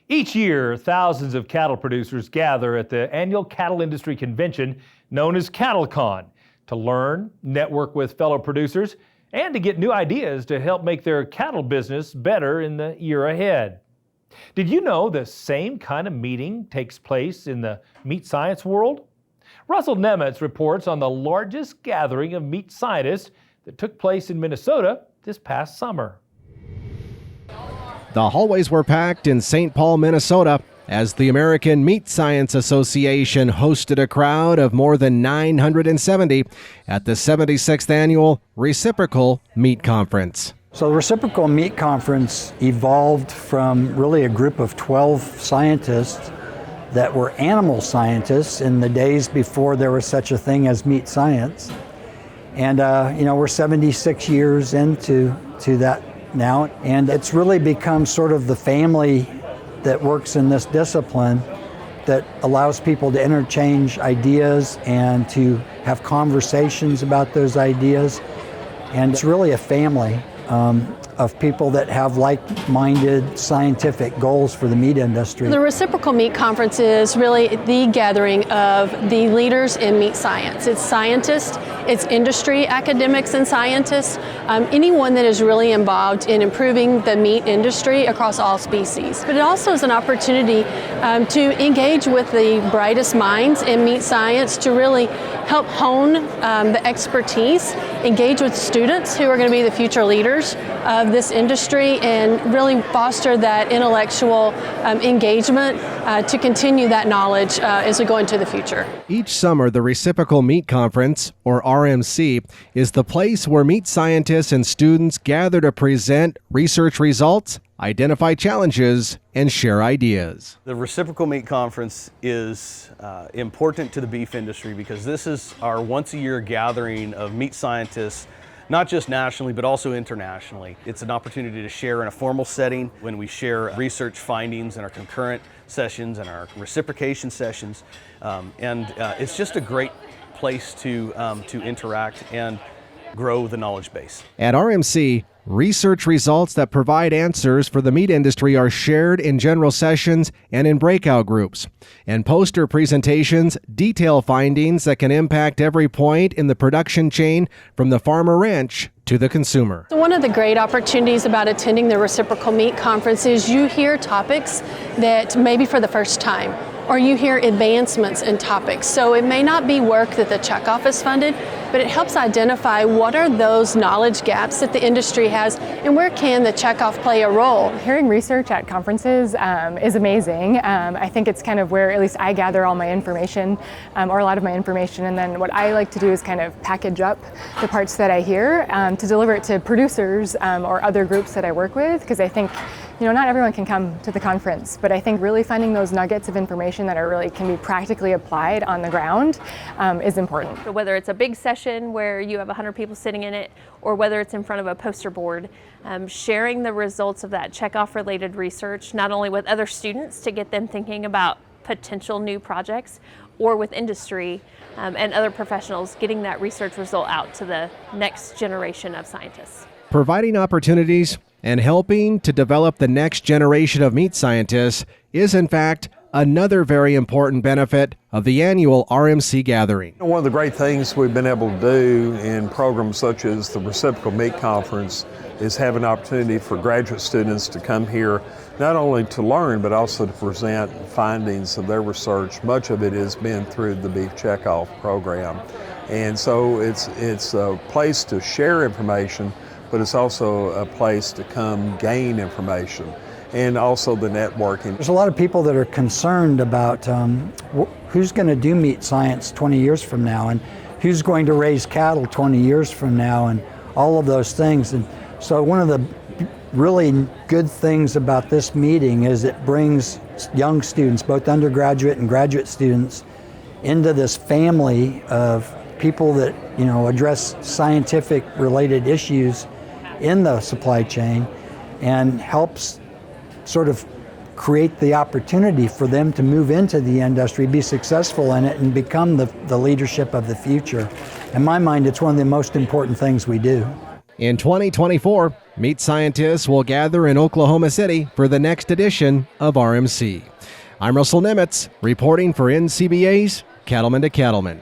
Each year, thousands of cattle producers gather at the annual cattle industry convention known as CattleCon to learn, network with fellow producers, and to get new ideas to help make their cattle business better in the year ahead. Did you know the same kind of meeting takes place in the meat science world? Russell Nemitz reports on the largest gathering of meat scientists that took place in Minnesota this past summer. The hallways were packed in St. Paul, Minnesota, as the American Meat Science Association hosted a crowd of more than 970 at the 76th annual Reciprocal Meat Conference. So the Reciprocal Meat Conference evolved from really a group of 12 scientists that were animal scientists in the days before there was such a thing as meat science. And we're 76 years into that now, and it's really become sort of the family that works in this discipline that allows people to interchange ideas and to have conversations about those ideas. And it's really a family of people that have like-minded scientific goals for the meat industry. The Reciprocal Meat Conference is really the gathering of the leaders in meat science. It's scientists, it's industry, academics and scientists, anyone that is really involved in improving the meat industry across all species. But it also is an opportunity to engage with the brightest minds in meat science to really help hone the expertise, engage with students who are going to be the future leaders of this industry, and really foster that intellectual engagement to continue that knowledge as we go into the future. Each summer, the Reciprocal Meat Conference, or RMC, is the place where meat scientists and students gather to present research results, identify challenges, and share ideas. The Reciprocal Meat Conference is important to the beef industry because this is our once-a-year gathering of meat scientists, not just nationally, but also internationally. It's an opportunity to share in a formal setting when we share research findings in our concurrent sessions and our reciprocation sessions. It's just a great place to interact and grow the knowledge base. At RMC, research results that provide answers for the meat industry are shared in general sessions and in breakout groups. And poster presentations detail findings that can impact every point in the production chain from the farmer ranch to the consumer. So one of the great opportunities about attending the Reciprocal Meat Conference is you hear topics that maybe for the first time, or you hear advancements in topics. So it may not be work that the checkoff is funded, but it helps identify what are those knowledge gaps that the industry has and where can the checkoff play a role. Hearing research at conferences is amazing. I think it's kind of where at least I gather all my information, or a lot of my information, and then what I like to do is kind of package up the parts that I hear to deliver it to producers or other groups that I work with, because I think not everyone can come to the conference, but I think really finding those nuggets of information that can be practically applied on the ground is important. So whether it's a big session where you have 100 people sitting in it, or whether it's in front of a poster board, sharing the results of that checkoff related research, not only with other students to get them thinking about potential new projects, or with industry and other professionals, getting that research result out to the next generation of scientists. Providing opportunities and helping to develop the next generation of meat scientists is, in fact, another very important benefit of the annual RMC gathering. One of the great things we've been able to do in programs such as the Reciprocal Meat Conference is have an opportunity for graduate students to come here, not only to learn, but also to present findings of their research. Much of it has been through the Beef Checkoff program. And so it's a place to share information, but it's also a place to come gain information, and also the networking. There's a lot of people that are concerned about who's going to do meat science 20 years from now, and who's going to raise cattle 20 years from now, and all of those things. And so one of the really good things about this meeting is it brings young students, both undergraduate and graduate students, into this family of people that address scientific related issues in the supply chain, and helps sort of create the opportunity for them to move into the industry, be successful in it, and become the leadership of the future. In my mind, it's one of the most important things we do. In 2024, meat scientists will gather in Oklahoma City for the next edition of RMC. I'm Russell Nemitz, reporting for NCBA's Cattleman to Cattleman.